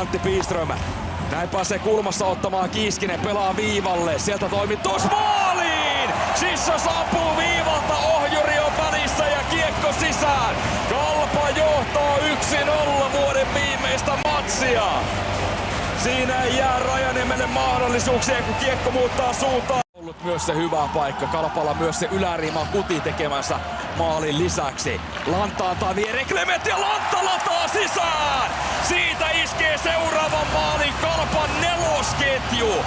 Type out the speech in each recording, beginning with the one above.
Antti Piström. Näin pääsee kulmassa ottamaan Kiiskinen, pelaa viivalle. Sieltä toimitus maaliin! Sissa saapuu viivalta, Ohjuri on välissä ja kiekko sisään. Kalpa johtaa 1-0 vuoden viimeistä matsia. Siinä ei jää Rajaniemelle mahdollisuuksia, kun kiekko muuttaa suuntaan. Ollut myös se hyvä paikka. Kalpalla myös se yläriima kuti tekemänsä maalin lisäksi. Lantta antaa Vieri Clement ja Lantta lataa sisään! Siitä iskee seuraavan maalin Kalpan nelosketju.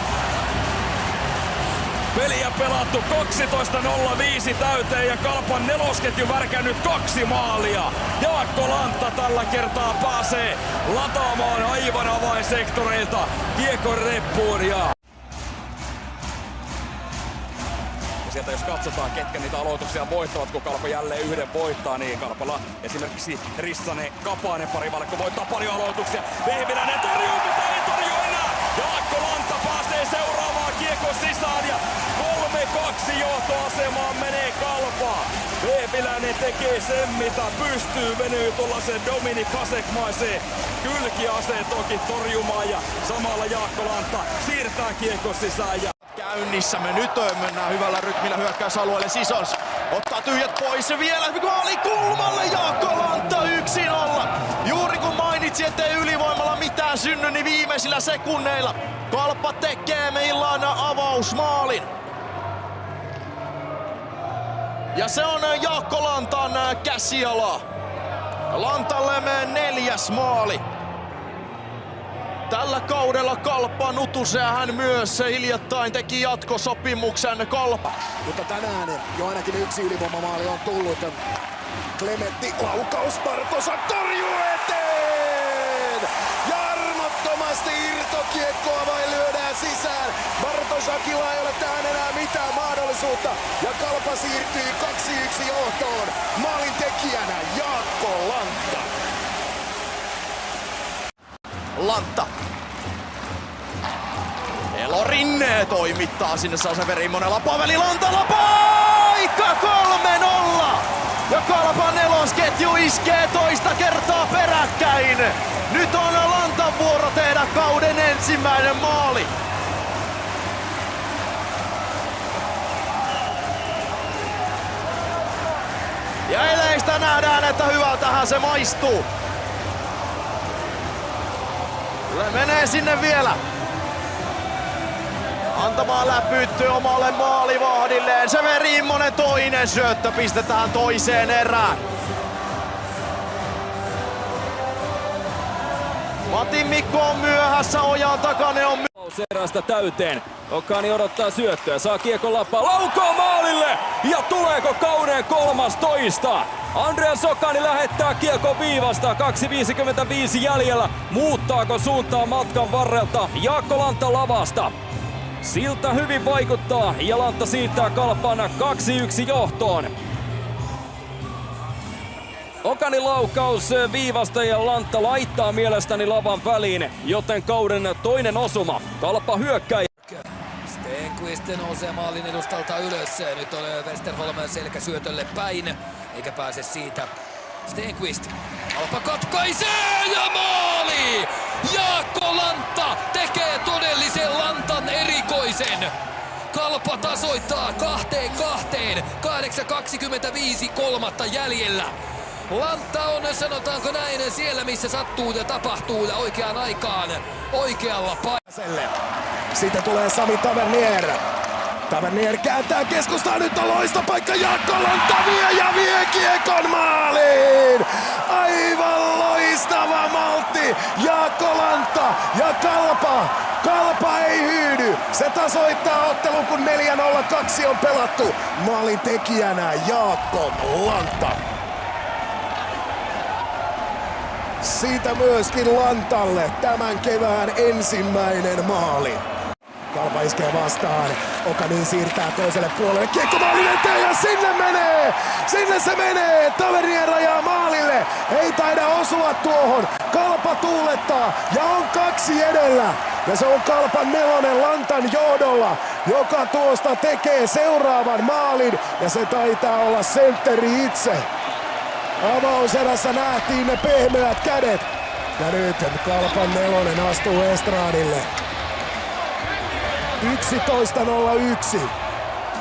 Peliä pelattu 12.05 täyteen ja Kalpan nelosketju värkännyt 2 maalia. Jaakko Lantta tällä kertaa pääsee lataamaan aivan avainsektoreilta kiekon reppuun ja sieltä jos katsotaan, ketkä niitä aloituksia voittavat, kun Kalpa jälleen yhden voittaa, niin Kalpalla esimerkiksi Rissanen, Kapanen parivalkko voittaa paljon aloituksia. Vehviläinen torjuu, mutta ei torju enää. Jaakko Lantta pääsee seuraavaan kiekon sisään ja 3-2 johtoasemaan menee Kalpa. Vehviläinen tekee sen mitä pystyy, venyy tuollaisen Dominik Hasek-maiseen kylkiaseen toki torjumaan ja samalla Jaakko Lantta siirtää kiekon sisään. Käynnissämme nyt mennään hyvällä rytmillä hyökkäysalueelle. Sisons ottaa tyhjät pois ja vielä maali kulmalle. Jaakko Lantta 1-0. Juuri kun mainitsi, ettei ylivoimalla mitään synny, niin viimeisillä sekunneilla Kalpa tekee meillä avausmaalin. Ja se on Jaakko Lantan käsiala. Lantalle 4. maali. Tällä kaudella Kalpa nutusee, hän myös hiljattain teki jatkosopimuksen Kalpa. Mutta tänään jo ainakin 1 ylivoimamaali on tullut. Clementti laukaus, Bartosak torjuu eteen! Ja armottomasti irtokiekkoa vain lyödään sisään. Bartosakilla ei ole tähän enää mitään mahdollisuutta. Ja Kalpa siirtyy 2-1 johtoon. Maalin tekijänä Jaakko Lantta. Lantta. Elorinne toimittaa sinne Saseveri monella Paveli Lantalla paikka 3-0. Ja Kalpan nelosketju iskee toista kertaa peräkkäin. Nyt on Lantan vuoro tehdä kauden ensimmäinen maali. Ja eleistä nähdään, että hyvältähän se maistuu. Menee sinne vielä. Antamaan läpytty omalle maalivahdilleen. Severi Immonen toinen syöttö pistetään toiseen erään. Matin Mikko on myöhässä, Ojan Takanen on erästä täyteen. Okani odottaa syöttöä, saa kiekon lappaa, laukoo maalille! Ja tuleeko kauden 13? Andreas Okani lähettää kiekon viivasta, 2.55 jäljellä. Muuttaako suuntaa matkan varrelta? Jaakko Lantta lavasta. Siltä hyvin vaikuttaa ja Lantta siirtää Kalpan 2-1 johtoon. Okanin laukaus viivasta ja Lantta laittaa mielestäni lavan väliin, joten kauden toinen osuma. Kalpa hyökkää. Stenqvist nousee maalin edustalta ylös. Nyt on Westerholm selkä syötölle päin, eikä pääse siitä. Stenqvist, Kalpa katkaisee ja maali! Jaakko Lantta tekee todellisen Lantan erikoisen. Kalpa tasoittaa 2-2, 8.25 kolmatta jäljellä. Lantta on, sanotaanko näin, siellä missä sattuu ja tapahtuu ja oikeaan aikaan oikealla paikalla. Siitä tulee Sami Tavernier. Tavernier kääntää keskustaan, nyt on loistopaikka, Jaakko Lantta vie kiekon maaliin! Aivan loistava maltti, Jaakko Lantta ja Kalpa ei hyydy. Se tasoittaa ottelun, kun 4-0-2 on pelattu. Maalin tekijänä Jaakko Lantta. Siitä myöskin Lantalle tämän kevään ensimmäinen maali. Kalpa iskee vastaan. Okanin siirtää toiselle puolelle. Kiekko maalin eteen ja sinne se menee. Tavernier rajaa maalille. Ei taida osua tuohon. Kalpa tuulettaa ja on 2 edellä. Ja se on Kalpan 4 Lantan johdolla, joka tuosta tekee seuraavan maalin. Ja se taitaa olla sentteri itse. Avauserässä nähtiin ne pehmeät kädet. Ja nyt Kalpan nelonen astuu estradille. 11:01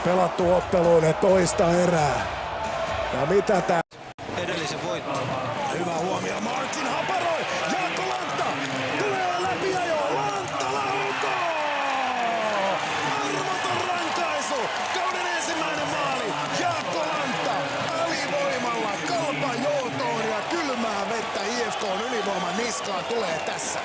pelattu otteluun toista erää. Ja mitä tää? Edellisen voiton. Hyvä huomio, Martin Haparoi. Jaakko Lantta tulee läpi ja joo, Lantta laukoo! Armoton rankaisu, kauden ensimmäinen maali. Jaakko Lantta alivoimalla Kalpan joutoon ja kylmää vettä IFK:n ylivoiman niskaan tulee tässä.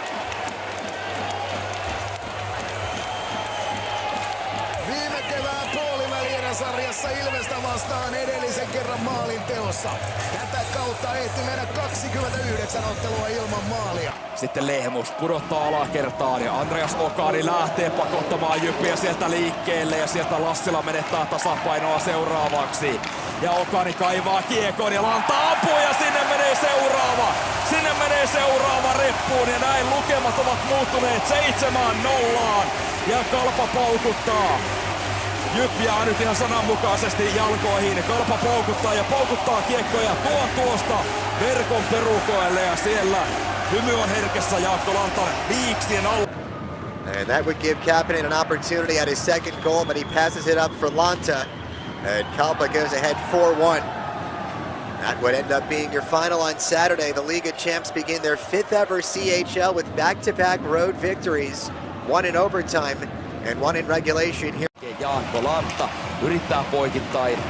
Viime kevään puolivälierä-sarjassa Ilvestä vastaan edellisen kerran maalin teossa. Tätä kautta ehti mennä 29 ottelua ilman maalia. Sitten Lehmus pudottaa alakertaan ja Andreas Okani lähtee pakottamaan Jyppiä sieltä liikkeelle ja sieltä Lassila menettää tasapainoa seuraavaksi. Ja Okani kaivaa kiekon ja Lanta ampuu ja sinne menee seuraava. Sinne menee seuraava reppuun ja näin lukemat ovat muuttuneet 7-0 ja Kalpa paukuttaa. Jyppiä on nyt ihan sananmukaisesti jalkoihin. Kalpa poukuttaa kiekkoja tuosta verkon perukoille ja siellä hymy on herkessä Jaakko Lantan viiksien alla. And that would give Kapanen an opportunity at his second goal, but he passes it up for Lanta. And Kalpa goes ahead 4-1. That would end up being your final on Saturday. The Liga champs begin their 5th ever CHL with back-to-back road victories. One in overtime and one in regulation here. Jaakko Lantta yrittää poikittain.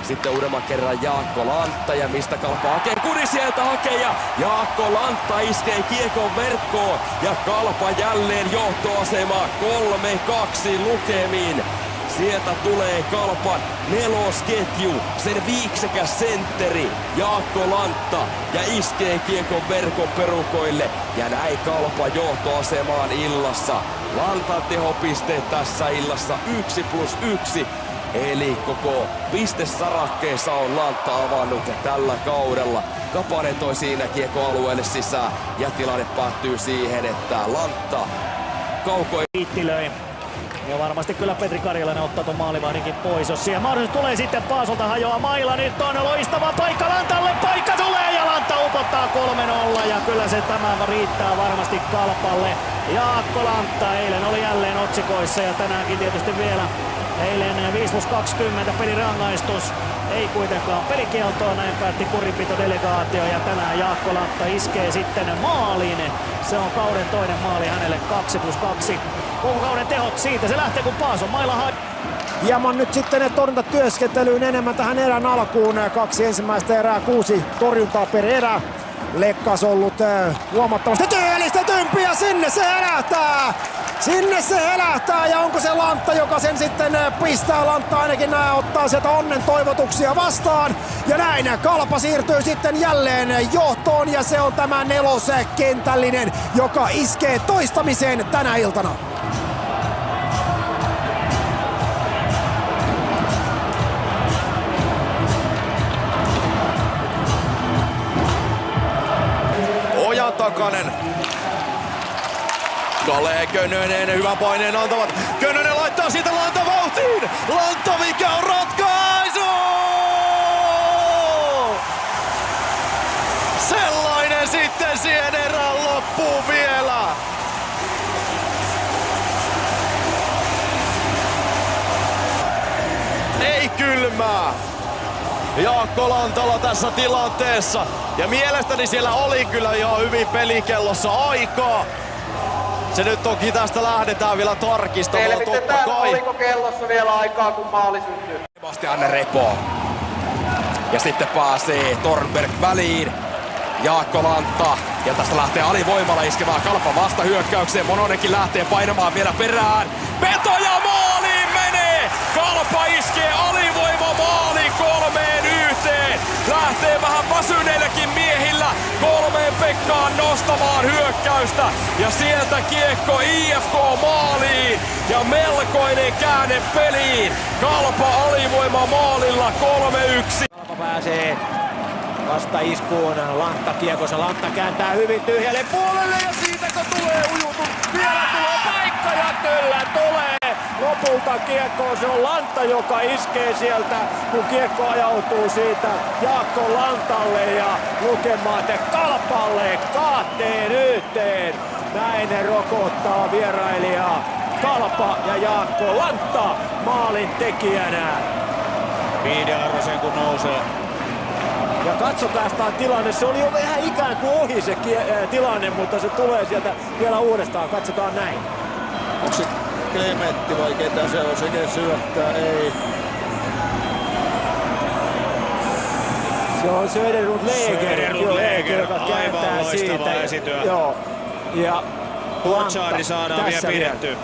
Sitten uudemman kerran Jaakko Lantta ja mistä Kalpa hakee. Kuri sieltä hakee ja Jaakko Lantta iskee kiekon verkkoon. Ja Kalpa jälleen johtoasema 3-2 lukemin. Sieltä tulee Kalpan nelosketju, sen viiksekäs sentteri Jaakko Lantta ja iskee kiekon verkon perukoille. Ja näin Kalpa johtoasemaan illassa. Lantan tehopisteet tässä illassa 1+1. Eli koko pistesarakkeessa on Lantta avannut tällä kaudella. Kapanen toi siinä kiekko alueelle sisään ja tilanne päättyy siihen, että Lantta Viittilöi. Ja varmasti kyllä Petri Karjalainen ottaa ton maalivahdinkin pois, jos siihen mahdollisuus tulee sitten Paasolta hajoaa maila. Nyt on loistava paikka Lantalle, paikka tulee ja Lantta upottaa 3-0 ja kyllä se tämä riittää varmasti Kalpalle. Jaakko Lantta eilen oli jälleen otsikoissa ja tänäänkin tietysti vielä eilen 5+20 pelirangaistus. Ei kuitenkaan pelikieltoa, näin päätti kurinpitodelegaatio ja tänään Jaakko Lantta iskee sitten maaliin. Se on kauden toinen maali hänelle 2+2. Koko kauden tehot siitä, se lähtee kun Paason mailla hieman nyt sitten torjuntatyöskentelyyn enemmän tähän erän alkuun. 2 ensimmäistä erää, 6 torjuntaa per erä. Lekkas ollut huomattavasti työllistetympi ja sinne se herähtää! Sinne se herähtää ja onko se Lantta, joka sen sitten pistää? Lantta ainakin ottaa sieltä onnen toivotuksia vastaan. Ja näin Kalpa siirtyy sitten jälleen johtoon ja se on tämä neloskentällinen, joka iskee toistamiseen tänä iltana. Ojan Takanen. Kale Könönen, hyvän paineen antavat. Könönen laittaa siitä Lanta vauhtiin. Lanta, mikä on ratkaisu! Sellainen sitten siihen erään loppuun vielä. Ei kylmää. Jaakko Lantala tässä tilanteessa. Ja mielestäni siellä oli kyllä jo hyvin pelikellossa aikaa. Se nyt toki tästä lähdetään vielä tarkistamaan, totta kai. Oliko kellossa vielä aikaa, kun maali syntyy? Sebastian Repo. Ja sitten pääsee Thornberg väliin. Jaakko Lantta. Ja tästä lähtee alivoimalla iskemään Kalpa vastahyökkäykseen. Mononenkin lähtee painamaan vielä perään. Veto ja maaliin menee! Kalpa iskee alivoima maaliin 3-1. Lähtee vähän väsyneilläkin miehillä 3 Pekkaan nostamaan hyökkäystä. Ja sieltä kiekko IFK maaliin. Ja melkoinen käänne peliin. Kalpa alivoima maalilla 3-1. Kalpa pääsee vasta iskuun. Lantta kiekossa. Lantta kääntää hyvin tyhjälle puolelle ja siitä kun tulee ujutus. Vielä tulee paikka ja kyllä tulee. lopulta kiekkoon. Se on Lanta, joka iskee sieltä, kun kiekko ajautuu siitä Jaakko Lantalle ja lukemat Kalpalle 2-1. Näin ne rokottaa vierailijaa Kalpa ja Jaakko Lanta maalin tekijänä. Viidearvosen kun nousee. Ja katsotaan tämä tilanne, se oli jo vähän ikään kuin ohi se tilanne, mutta se tulee sieltä vielä uudestaan, katsotaan näin. Onko se Klementti vai ketä se on, sekin syöttää, ei. Se on Söderlund Leger, joka kääntää siitä. Esityö. Joo. Ja Portsari saadaan vielä pidettyä.